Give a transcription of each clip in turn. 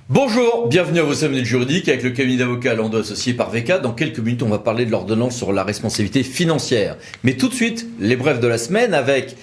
Bonjour, bienvenue à vos 5 minutes juridiques avec le cabinet d'avocats Landau associé par VK. Dans quelques minutes, on va parler de l'ordonnance sur la responsabilité financière. Mais tout de suite, les brefs de la semaine avec,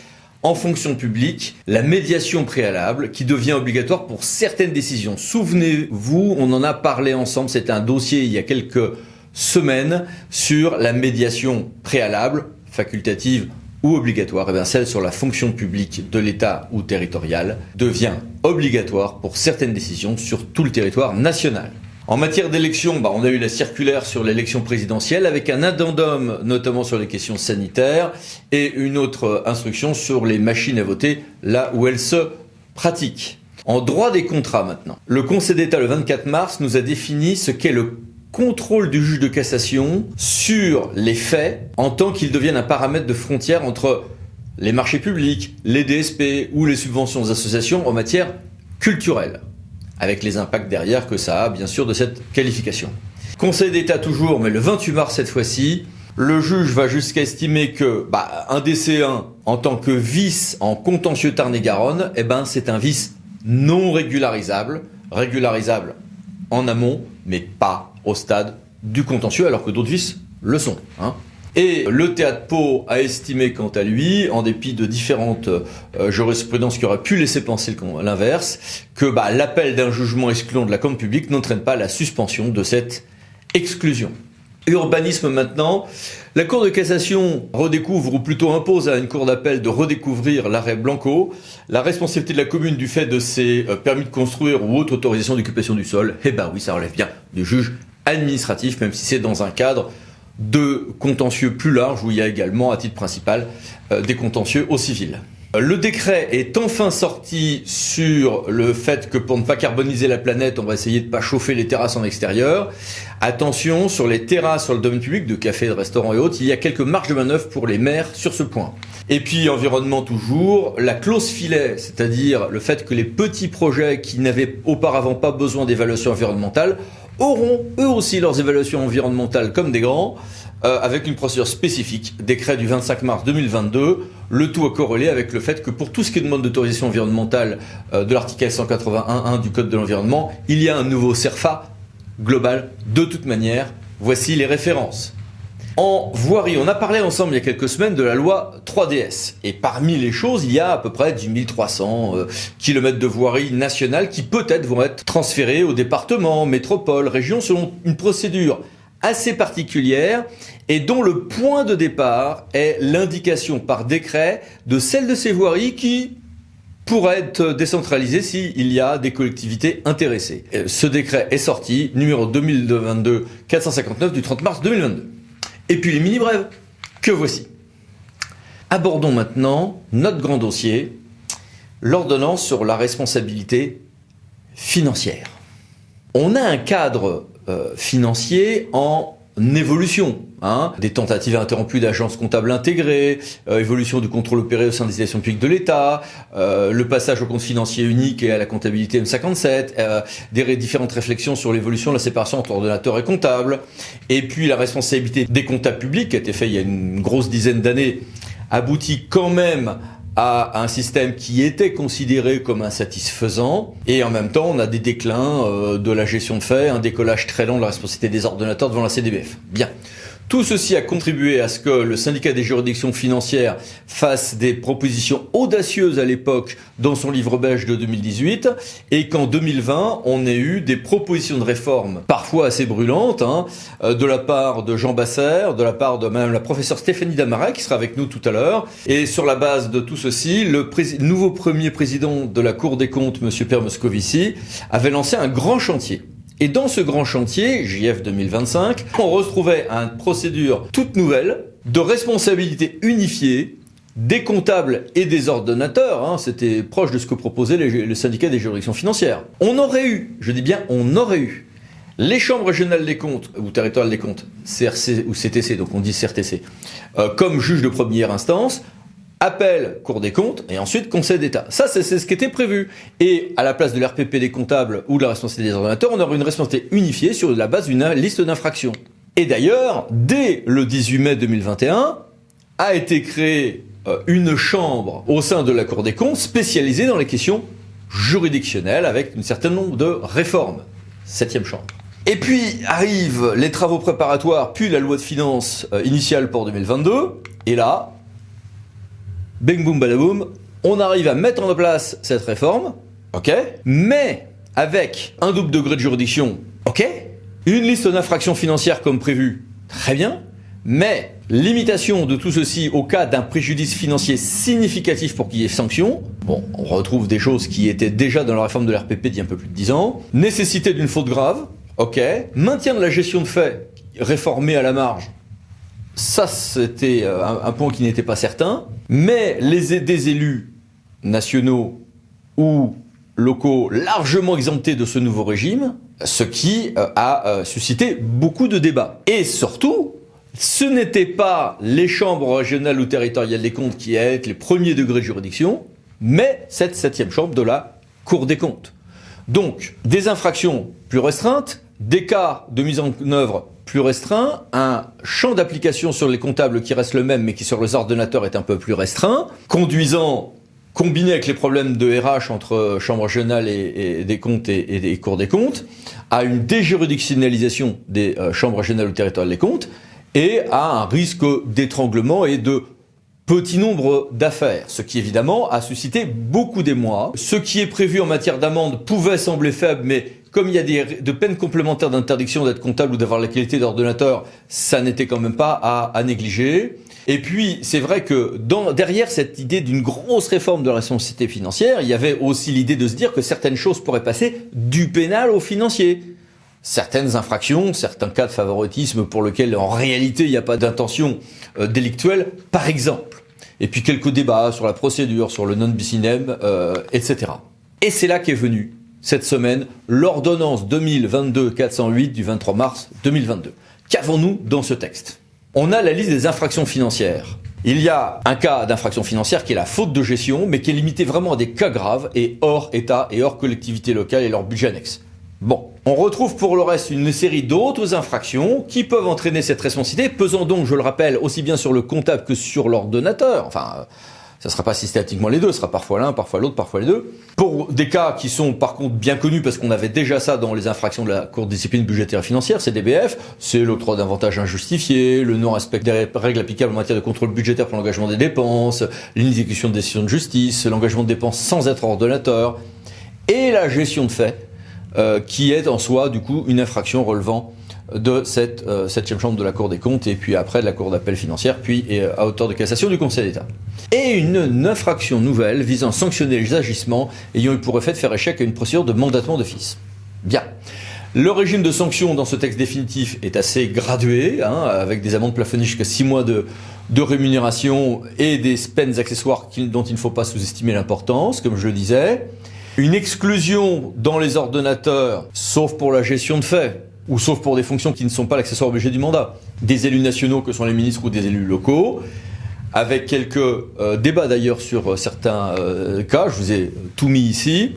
en fonction publique, la médiation préalable qui devient obligatoire pour certaines décisions. Souvenez-vous, on en a parlé ensemble, c'était un dossier il y a quelques semaines sur la médiation préalable, facultative ou obligatoire. Et bien celle sur la fonction publique de l'État ou territoriale devient obligatoire pour certaines décisions sur tout le territoire national. En matière d'élection, on a eu la circulaire sur l'élection présidentielle avec un addendum notamment sur les questions sanitaires et une autre instruction sur les machines à voter là où elles se pratiquent. En droit des contrats maintenant, le Conseil d'État le 24 mars nous a défini ce qu'est le contrôle du juge de cassation sur les faits en tant qu'ils deviennent un paramètre de frontière entre les marchés publics, les DSP ou les subventions aux associations en matière culturelle, avec les impacts derrière que ça a bien sûr de cette qualification. Conseil d'État toujours, mais le 28 mars cette fois-ci, le juge va jusqu'à estimer que un DC1 en tant que vice en contentieux Tarn-et-Garonne, c'est un vice non régularisable en amont, mais pas au stade du contentieux, alors que d'autres vices le sont. Et le Théâtre Pau a estimé quant à lui, en dépit de différentes jurisprudences qui auraient pu laisser penser l'inverse, que l'appel d'un jugement excluant de la commande publique n'entraîne pas la suspension de cette exclusion. Urbanisme maintenant, la Cour de cassation redécouvre, ou plutôt impose à une cour d'appel de redécouvrir l'arrêt Blanco, la responsabilité de la commune du fait de ses permis de construire ou autre autorisation d'occupation du sol. Oui, ça relève bien du juge administratif, même si c'est dans un cadre de contentieux plus large où il y a également, à titre principal, des contentieux au civil. Le décret est enfin sorti sur le fait que pour ne pas carboniser la planète, on va essayer de ne pas chauffer les terrasses en extérieur. Attention, sur les terrasses, sur le domaine public, de cafés, de restaurants et autres, il y a quelques marges de manœuvre pour les maires sur ce point. Et puis, environnement toujours, la clause filet, c'est-à-dire le fait que les petits projets qui n'avaient auparavant pas besoin d'évaluation environnementale auront eux aussi leurs évaluations environnementales comme des grands, avec une procédure spécifique, décret du 25 mars 2022, le tout à corréler avec le fait que pour tout ce qui est demande d'autorisation environnementale de l'article 181.1 du Code de l'environnement, il y a un nouveau CERFA global de toute manière. Voici les références. En voirie, on a parlé ensemble il y a quelques semaines de la loi 3DS. Et parmi les choses, il y a à peu près 10 300 kilomètres de voirie nationale qui peut-être vont être transférés aux départements, métropoles, régions selon une procédure assez particulière et dont le point de départ est l'indication par décret de celle de ces voiries qui pourrait être décentralisée s'il y a des collectivités intéressées. Ce décret est sorti, numéro 2022-459 du 30 mars 2022. Et puis les mini-brèves, que voici. Abordons maintenant notre grand dossier, l'ordonnance sur la responsabilité financière. On a un cadre financier en évolution, des tentatives interrompues d'agences comptables intégrées, évolution du contrôle opéré au sein des institutions publiques de l'État, le passage au compte financier unique et à la comptabilité M57, des différentes réflexions sur l'évolution de la séparation entre ordonnateur et comptable, et puis la responsabilité des comptables publics qui a été fait il y a une grosse dizaine d'années, aboutit quand même à un système qui était considéré comme insatisfaisant, et en même temps on a des déclins de la gestion de fait, un décollage très lent de la responsabilité des ordonnateurs devant la CDBF. Bien. Tout ceci a contribué à ce que le syndicat des juridictions financières fasse des propositions audacieuses à l'époque dans son livre belge de 2018 et qu'en 2020, on ait eu des propositions de réforme parfois assez brûlantes de la part de Jean Basser, de la part de même la professeure Stéphanie Damaret qui sera avec nous tout à l'heure. Et sur la base de tout ceci, le nouveau premier président de la Cour des comptes, M. Pierre Moscovici, avait lancé un grand chantier. Et dans ce grand chantier, JF 2025, on retrouvait une procédure toute nouvelle de responsabilité unifiée des comptables et des ordonnateurs. C'était proche de ce que proposait le syndicat des juridictions financières. On aurait eu, je dis bien on aurait eu, les chambres régionales des comptes, ou territoriales des comptes, CRC ou CTC, donc on dit CRTC, comme juge de première instance, appel Cour des comptes et ensuite Conseil d'État. Ça, c'est ce qui était prévu. Et à la place de l'RPP des comptables ou de la responsabilité des ordonnateurs, on aurait une responsabilité unifiée sur la base d'une liste d'infractions. Et d'ailleurs, dès le 18 mai 2021, a été créée une chambre au sein de la Cour des comptes spécialisée dans les questions juridictionnelle avec un certain nombre de réformes. 7e chambre. Et puis arrivent les travaux préparatoires, puis la loi de finances initiale pour 2022. Et là, bing boum badaboum, on arrive à mettre en place cette réforme, ok, mais avec un double degré de juridiction, ok, une liste d'infractions financières comme prévu, très bien, mais limitation de tout ceci au cas d'un préjudice financier significatif pour qu'il y ait sanction. Bon, on retrouve des choses qui étaient déjà dans la réforme de l'RPP d'il y a un peu plus de 10 ans. Nécessité d'une faute grave, ok. Maintien de la gestion de faits réformé à la marge. Ça, c'était un point qui n'était pas certain. Mais des élus nationaux ou locaux largement exemptés de ce nouveau régime, ce qui a suscité beaucoup de débats. Et surtout, ce n'étaient pas les chambres régionales ou territoriales des comptes qui allaient être les premiers degrés de juridiction, mais cette 7e chambre de la Cour des comptes. Donc, des infractions plus restreintes, des cas de mise en œuvre plus restreints, un champ d'application sur les comptables qui reste le même, mais qui sur les ordonnateurs est un peu plus restreint, conduisant, combiné avec les problèmes de RH entre chambres régionales et des comptes et des cours des comptes, à une déjuridictionnalisation des chambres régionales ou territoriales des comptes, et à un risque d'étranglement et de petit nombre d'affaires, ce qui évidemment a suscité beaucoup d'émoi. Ce qui est prévu en matière d'amende pouvait sembler faible, mais comme il y a de peines complémentaires d'interdiction d'être comptable ou d'avoir la qualité d'ordonnateur, ça n'était quand même pas à négliger. Et puis, c'est vrai que derrière cette idée d'une grosse réforme de la responsabilité financière, il y avait aussi l'idée de se dire que certaines choses pourraient passer du pénal au financier. Certaines infractions, certains cas de favoritisme pour lesquels en réalité il n'y a pas d'intention délictuelle, par exemple. Et puis quelques débats sur la procédure, sur le non bis in idem, etc. Et c'est là qu'est venue, cette semaine, l'ordonnance 2022-408 du 23 mars 2022. Qu'avons-nous dans ce texte ? On a la liste des infractions financières. Il y a un cas d'infraction financière qui est la faute de gestion, mais qui est limité vraiment à des cas graves et hors État et hors collectivité locale et leur budget annexe. Bon, on retrouve pour le reste une série d'autres infractions qui peuvent entraîner cette responsabilité, pesant donc, je le rappelle, aussi bien sur le comptable que sur l'ordonnateur. Enfin, ça ne sera pas systématiquement les deux, ce sera parfois l'un, parfois l'autre, parfois les deux. Pour des cas qui sont par contre bien connus, parce qu'on avait déjà ça dans les infractions de la Cour de discipline budgétaire et financière, c'est DBF, c'est l'octroi d'avantages injustifiés, le non-respect des règles applicables en matière de contrôle budgétaire pour l'engagement des dépenses, l'inexécution de décisions de justice, l'engagement de dépenses sans être ordonnateur, et la gestion de faits, qui est en soi du coup une infraction relevant de cette 7e chambre de la Cour des comptes et puis après de la Cour d'appel financière puis à hauteur de cassation du Conseil d'État. Et une infraction nouvelle visant à sanctionner les agissements ayant eu pour effet de faire échec à une procédure de mandatement d'office. Bien. Le régime de sanctions dans ce texte définitif est assez gradué, avec des amendes plafonnées jusqu'à 6 mois de rémunération et des peines accessoires dont il ne faut pas sous-estimer l'importance, comme je le disais. Une exclusion dans les ordonnateurs, sauf pour la gestion de faits, ou sauf pour des fonctions qui ne sont pas l'accessoire objet du mandat, des élus nationaux que sont les ministres ou des élus locaux, avec quelques débats d'ailleurs sur certains cas, je vous ai tout mis ici.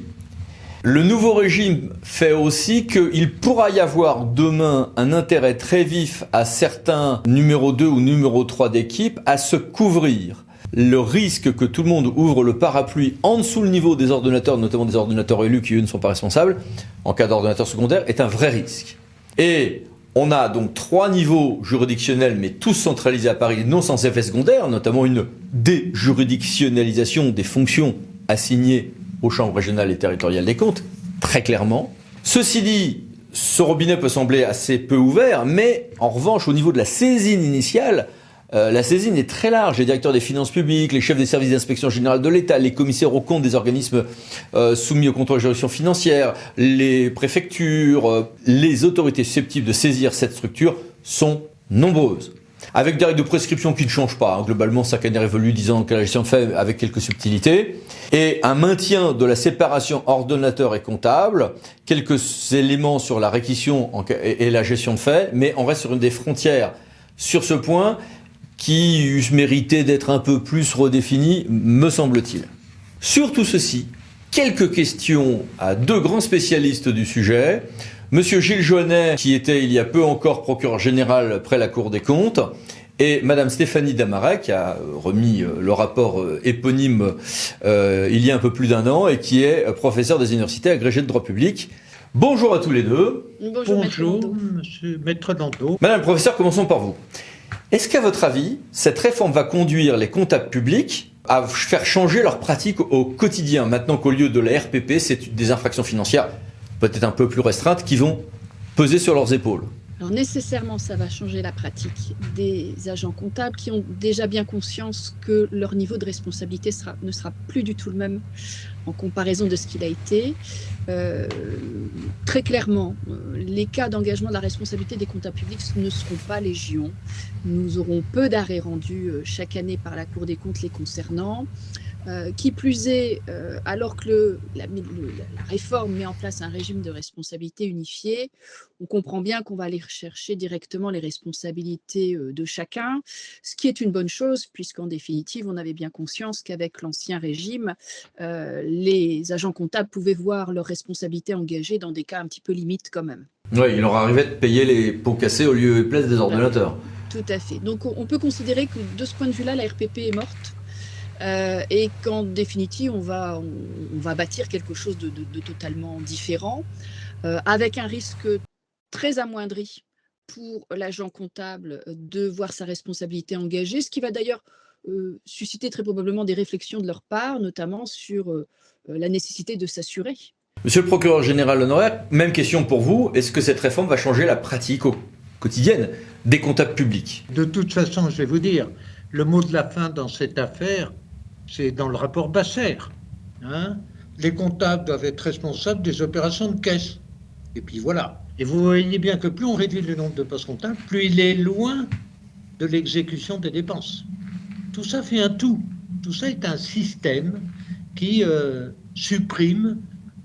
Le nouveau régime fait aussi qu'il pourra y avoir demain un intérêt très vif à certains numéro 2 ou numéro 3 d'équipe à se couvrir. Le risque que tout le monde ouvre le parapluie en dessous le niveau des ordonnateurs, notamment des ordonnateurs élus qui eux ne sont pas responsables, en cas d'ordonnateur secondaire, est un vrai risque. Et on a donc 3 niveaux juridictionnels, mais tous centralisés à Paris, non sans effet secondaire, notamment une déjuridictionnalisation des fonctions assignées aux chambres régionales et territoriales des comptes, très clairement. Ceci dit, ce robinet peut sembler assez peu ouvert, mais en revanche, au niveau de la saisine initiale, la saisine est très large. Les directeurs des finances publiques, les chefs des services d'inspection générale de l'État, les commissaires aux comptes des organismes soumis au contrôle de la juridiction financière, les préfectures, les autorités susceptibles de saisir cette structure sont nombreuses. Avec des règles de prescription qui ne changent pas. Globalement, Sacaner évolue disant que la gestion de fait avec quelques subtilités. Et un maintien de la séparation ordonnateur et comptable, quelques éléments sur la réquisition et la gestion de fait, mais on reste sur une des frontières sur ce point qui eussent mérité d'être un peu plus redéfinies, me semble-t-il. Sur tout ceci, quelques questions à 2 grands spécialistes du sujet. Monsieur Gilles Joannet, qui était il y a peu encore procureur général près la Cour des comptes, et Madame Stéphanie Damaret, qui a remis le rapport éponyme il y a un peu plus d'un an et qui est professeure des universités agrégée de droit public. Bonjour à tous les deux. Bonjour, monsieur Maître Landau. Madame le professeur, commençons par vous. Est-ce qu'à votre avis, cette réforme va conduire les comptables publics à faire changer leurs pratiques au quotidien, maintenant qu'au lieu de la RPP, c'est des infractions financières peut-être un peu plus restreintes qui vont peser sur leurs épaules? Alors nécessairement, ça va changer la pratique des agents comptables qui ont déjà bien conscience que leur niveau de responsabilité ne sera plus du tout le même en comparaison de ce qu'il a été. Très clairement, les cas d'engagement de la responsabilité des comptables publics ne seront pas légion. Nous aurons peu d'arrêts rendus chaque année par la Cour des comptes les concernant. Qui plus est, alors que la réforme met en place un régime de responsabilité unifié, on comprend bien qu'on va aller rechercher directement les responsabilités de chacun, ce qui est une bonne chose, puisqu'en définitive, on avait bien conscience qu'avec l'ancien régime, les agents comptables pouvaient voir leurs responsabilités engagées dans des cas un petit peu limites quand même. Oui, il leur arrivait de payer les pots cassés au lieu et place des ordonnateurs. Tout à fait. Donc on peut considérer que de ce point de vue-là, la RPP est morte. Et qu'en définitive, on va bâtir quelque chose de totalement différent, avec un risque très amoindri pour l'agent comptable de voir sa responsabilité engagée, ce qui va d'ailleurs susciter très probablement des réflexions de leur part, notamment sur la nécessité de s'assurer. Monsieur le procureur général honoraire, même question pour vous. Est-ce que cette réforme va changer la pratique quotidienne des comptables publics? De toute façon, je vais vous dire, le mot de la fin dans cette affaire, c'est dans le rapport Basser. Les comptables doivent être responsables des opérations de caisse. Et puis voilà. Et vous voyez bien que plus on réduit le nombre de postes comptables, plus il est loin de l'exécution des dépenses. Tout ça fait un tout. Tout ça est un système qui supprime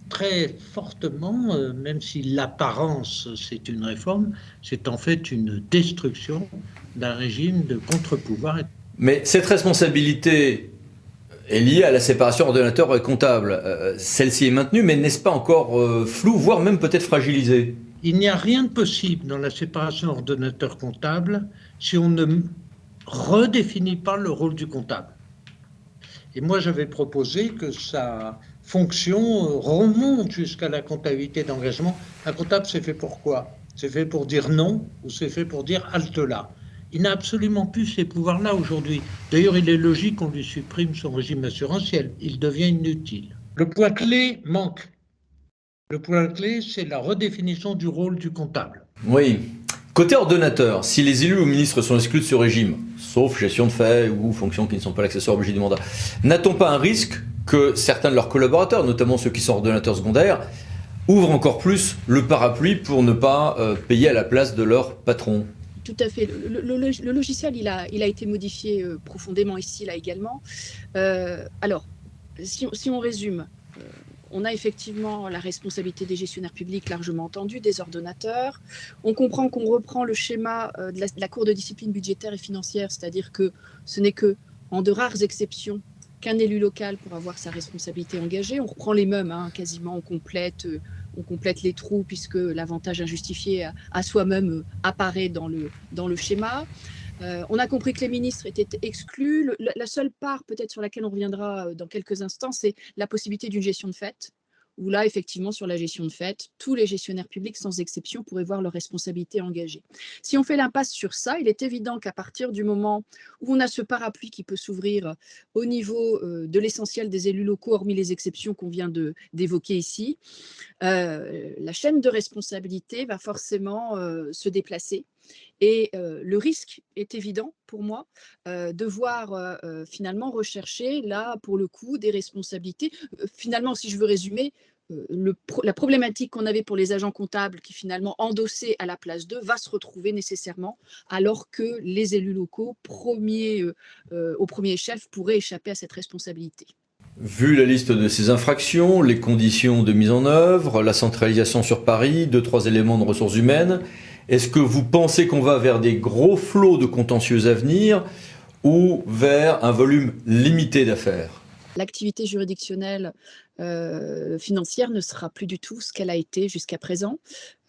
très fortement, même si l'apparence c'est une réforme, c'est en fait une destruction d'un régime de contre-pouvoir. Mais cette responsabilité est liée à la séparation ordonnateur et comptable. Celle-ci est maintenue, mais n'est-ce pas encore floue, voire même peut-être fragilisée? Il n'y a rien de possible dans la séparation ordonnateur-comptable si on ne redéfinit pas le rôle du comptable. Et moi, j'avais proposé que sa fonction remonte jusqu'à la comptabilité d'engagement. Un comptable, c'est fait pour quoi? C'est fait pour dire non ou c'est fait pour dire halte là? Il n'a absolument plus ces pouvoirs-là aujourd'hui. D'ailleurs, il est logique qu'on lui supprime son régime assurantiel. Il devient inutile. Le point clé manque. Le point clé, c'est la redéfinition du rôle du comptable. Oui. Côté ordonnateur, si les élus ou ministres sont exclus de ce régime, sauf gestion de fait ou fonctions qui ne sont pas l'accessoire obligé du mandat, n'a-t-on pas un risque que certains de leurs collaborateurs, notamment ceux qui sont ordonnateurs secondaires, ouvrent encore plus le parapluie pour ne pas payer à la place de leur patron? Tout à fait. Le logiciel, il a été modifié profondément ici, là également. Alors, si on résume, on a effectivement la responsabilité des gestionnaires publics largement entendue, des ordonnateurs. On comprend qu'on reprend le schéma de la Cour de discipline budgétaire et financière, c'est-à-dire que ce n'est que en de rares exceptions qu'un élu local pourra avoir sa responsabilité engagée. On reprend les mêmes, quasiment, on complète les trous puisque l'avantage injustifié à soi-même apparaît dans le schéma. On a compris que les ministres étaient exclus. La seule part peut-être sur laquelle on reviendra dans quelques instants, c'est la possibilité d'une gestion de fait, où là, effectivement, sur la gestion de fait, tous les gestionnaires publics, sans exception, pourraient voir leur responsabilité engagée. Si on fait l'impasse sur ça, il est évident qu'à partir du moment où on a ce parapluie qui peut s'ouvrir au niveau de l'essentiel des élus locaux, hormis les exceptions qu'on vient d'évoquer ici, la chaîne de responsabilité va forcément se déplacer. Et le risque est évident pour moi de voir finalement rechercher là pour le coup des responsabilités. Finalement, si je veux résumer, la problématique qu'on avait pour les agents comptables qui finalement endossaient à la place d'eux va se retrouver nécessairement alors que les élus locaux au premier chef pourraient échapper à cette responsabilité. Vu la liste de ces infractions, les conditions de mise en œuvre, la centralisation sur Paris, 2-3 éléments de ressources humaines, est-ce que vous pensez qu'on va vers des gros flots de contentieux à venir ou vers un volume limité d'affaires? L'activité juridictionnelle financière ne sera plus du tout ce qu'elle a été jusqu'à présent.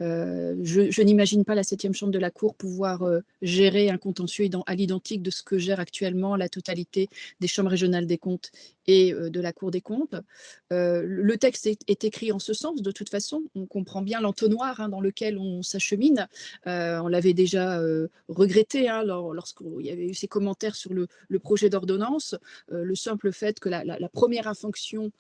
Je n'imagine pas la 7e chambre de la Cour pouvoir gérer un contentieux à l'identique de ce que gère actuellement la totalité des chambres régionales des comptes et de la Cour des comptes. Le texte est écrit en ce sens, de toute façon. On comprend bien l'entonnoir dans lequel on s'achemine. On l'avait déjà regretté lorsqu'il y avait eu ces commentaires sur le projet d'ordonnance. Le simple fait que la première infraction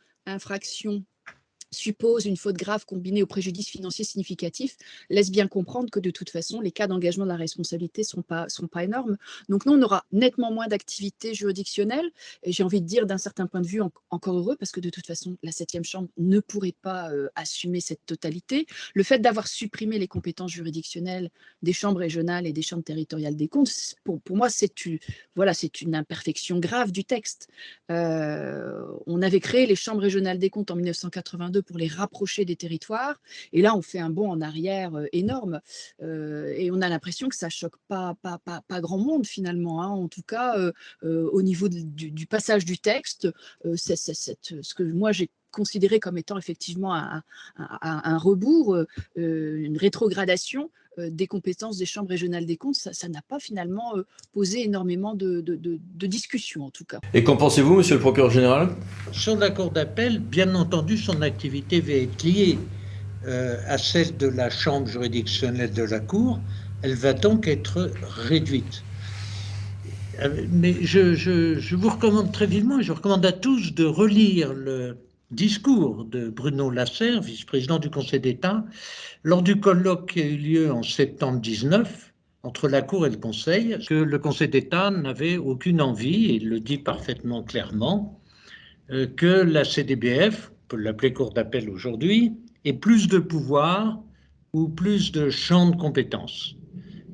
suppose une faute grave combinée au préjudice financier significatif, laisse bien comprendre que de toute façon, les cas d'engagement de la responsabilité ne sont pas énormes. Donc nous, on aura nettement moins d'activité juridictionnelle, et j'ai envie de dire d'un certain point de vue encore heureux, parce que de toute façon, la 7e chambre ne pourrait pas assumer cette totalité. Le fait d'avoir supprimé les compétences juridictionnelles des chambres régionales et des chambres territoriales des comptes, pour moi, c'est une imperfection grave du texte. On avait créé les chambres régionales des comptes en 1982 pour les rapprocher des territoires. Et là, on fait un bond en arrière énorme. Et on a l'impression que ça ne choque pas grand monde finalement. En tout cas, au niveau du passage du texte, ce que moi j'ai considéré comme étant effectivement un rebours, une rétrogradation des compétences des chambres régionales des comptes, ça n'a pas finalement posé énormément de discussions en tout cas. Et qu'en pensez-vous, monsieur le procureur général? Sur la Cour d'appel, bien entendu, son activité va être liée à celle de la chambre juridictionnelle de la Cour. Elle va donc être réduite. Mais je vous recommande très vivement, je recommande à tous de relire le discours de Bruno Lasserre, vice-président du Conseil d'État, lors du colloque qui a eu lieu en septembre 19 entre la Cour et le Conseil, que le Conseil d'État n'avait aucune envie, et il le dit parfaitement clairement, que la CDBF, on peut l'appeler Cour d'appel aujourd'hui, ait plus de pouvoir ou plus de champ de compétences.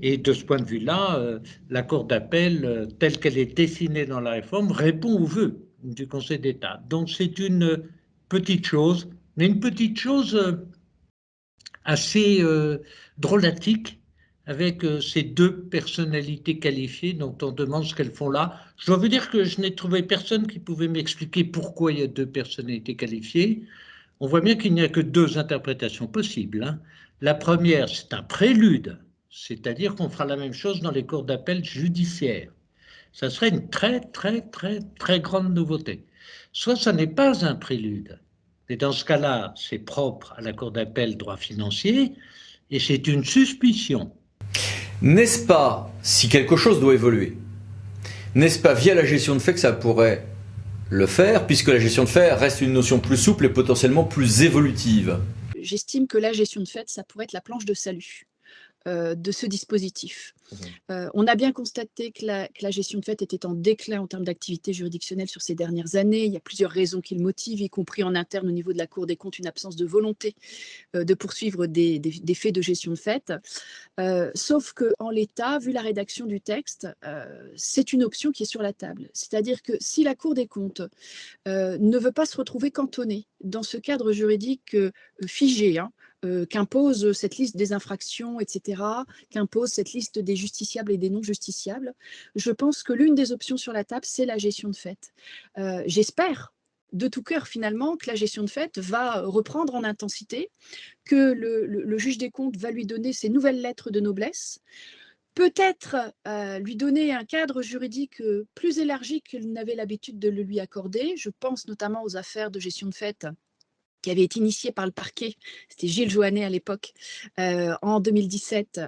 Et de ce point de vue-là, la Cour d'appel, telle qu'elle est dessinée dans la réforme, répond aux vœux du Conseil d'État. Donc c'est une petite chose, mais une petite chose assez drôlatique, avec ces deux personnalités qualifiées dont on demande ce qu'elles font là. Je dois vous dire que je n'ai trouvé personne qui pouvait m'expliquer pourquoi il y a deux personnalités qualifiées. On voit bien qu'il n'y a que deux interprétations possibles. La première, c'est un prélude, c'est-à-dire qu'on fera la même chose dans les cours d'appel judiciaires. Ça serait une très, très, très, très grande nouveauté. Soit ça n'est pas un prélude, et dans ce cas-là, c'est propre à la Cour d'appel droit financier, et c'est une suspicion. N'est-ce pas, si quelque chose doit évoluer, n'est-ce pas via la gestion de fait que ça pourrait le faire, puisque la gestion de fait reste une notion plus souple et potentiellement plus évolutive? J'estime que la gestion de fait, ça pourrait être la planche de salut de ce dispositif. On a bien constaté que la gestion de fait était en déclin en termes d'activité juridictionnelle sur ces dernières années. Il y a plusieurs raisons qui le motivent, y compris en interne au niveau de la Cour des comptes, une absence de volonté de poursuivre des faits de gestion de fait. Sauf qu'en l'état, vu la rédaction du texte, c'est une option qui est sur la table. C'est-à-dire que si la Cour des comptes ne veut pas se retrouver cantonnée dans ce cadre juridique figé, qu'impose cette liste des infractions, etc., qu'impose cette liste des justiciables et des non justiciables, je pense que l'une des options sur la table, c'est la gestion de fait. J'espère de tout cœur finalement que la gestion de fait va reprendre en intensité, que le juge des comptes va lui donner ses nouvelles lettres de noblesse, peut-être lui donner un cadre juridique plus élargi qu'il n'avait l'habitude de le lui accorder. Je pense notamment aux affaires de gestion de fait qui avait été initié par le parquet, c'était Gilles Joannet à l'époque, en 2017,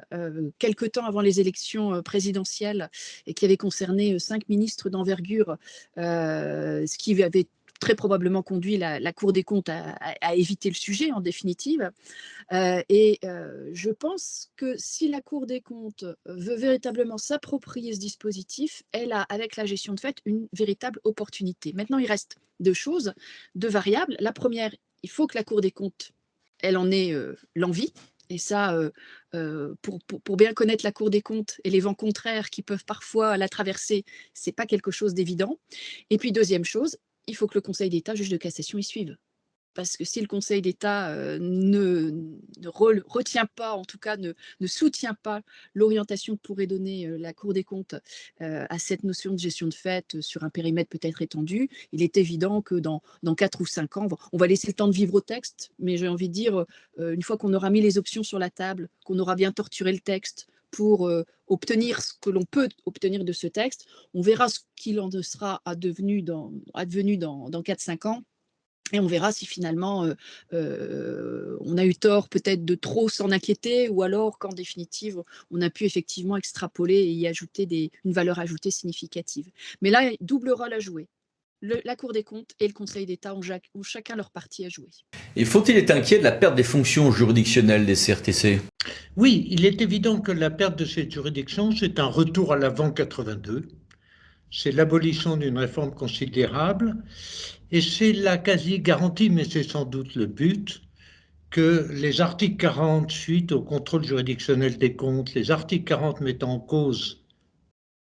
quelque temps avant les élections présidentielles, et qui avait concerné 5 ministres d'envergure, ce qui avait très probablement conduit la Cour des comptes à éviter le sujet en définitive. Je pense que si la Cour des comptes veut véritablement s'approprier ce dispositif, elle a, avec la gestion de fait, une véritable opportunité. Maintenant, il reste deux choses, deux variables. La première, il faut que la Cour des comptes, elle en ait l'envie. Et ça, pour bien connaître la Cour des comptes et les vents contraires qui peuvent parfois la traverser, ce n'est pas quelque chose d'évident. Et puis, deuxième chose, il faut que le Conseil d'État, juge de cassation, y suive. parce que si le Conseil d'État retient pas, en tout cas ne soutient pas l'orientation que pourrait donner la Cour des comptes à cette notion de gestion de fait sur un périmètre peut-être étendu, il est évident que dans 4 ou 5 ans, on va laisser le temps de vivre au texte, mais j'ai envie de dire, une fois qu'on aura mis les options sur la table, qu'on aura bien torturé le texte pour obtenir ce que l'on peut obtenir de ce texte, on verra ce qu'il en sera advenu dans 4-5 ans. Et on verra si finalement on a eu tort peut-être de trop s'en inquiéter, ou alors qu'en définitive on a pu effectivement extrapoler et y ajouter une valeur ajoutée significative. Mais là, double rôle à jouer. La Cour des comptes et le Conseil d'État ont chacun leur partie à jouer. Et faut-il être inquiet de la perte des fonctions juridictionnelles des CRTC ? Oui, il est évident que la perte de cette juridiction, c'est un retour à l'avant 82. C'est l'abolition d'une réforme considérable et c'est la quasi-garantie, mais c'est sans doute le but, que les articles 40 suite au contrôle juridictionnel des comptes, les articles 40 mettant en cause,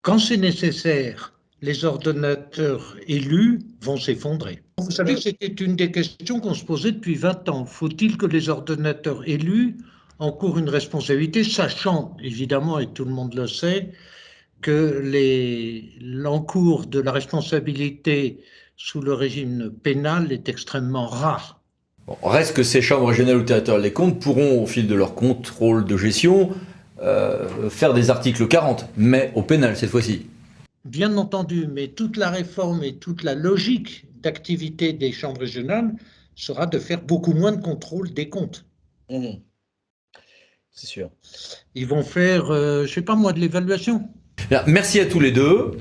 quand c'est nécessaire, les ordonnateurs élus vont s'effondrer. Vous savez, c'était une des questions qu'on se posait depuis 20 ans. Faut-il que les ordonnateurs élus encourent une responsabilité, sachant évidemment, et tout le monde le sait, que l'encours de la responsabilité sous le régime pénal est extrêmement rare. Bon, reste que ces chambres régionales ou territoriales des comptes pourront, au fil de leur contrôle de gestion, faire des articles 40, mais au pénal cette fois-ci. Bien entendu, mais toute la réforme et toute la logique d'activité des chambres régionales sera de faire beaucoup moins de contrôle des comptes. C'est sûr. Ils vont faire, je ne sais pas moi, de l'évaluation. Bien, merci à tous les deux.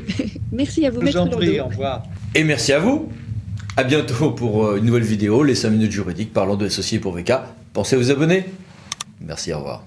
Merci à vous, Je vous Maître en prie, Lourdeau. au revoir. Et merci à vous. À bientôt pour une nouvelle vidéo, les 5 minutes juridiques parlant de associés pour VK. Pensez à vous abonner. Merci, au revoir.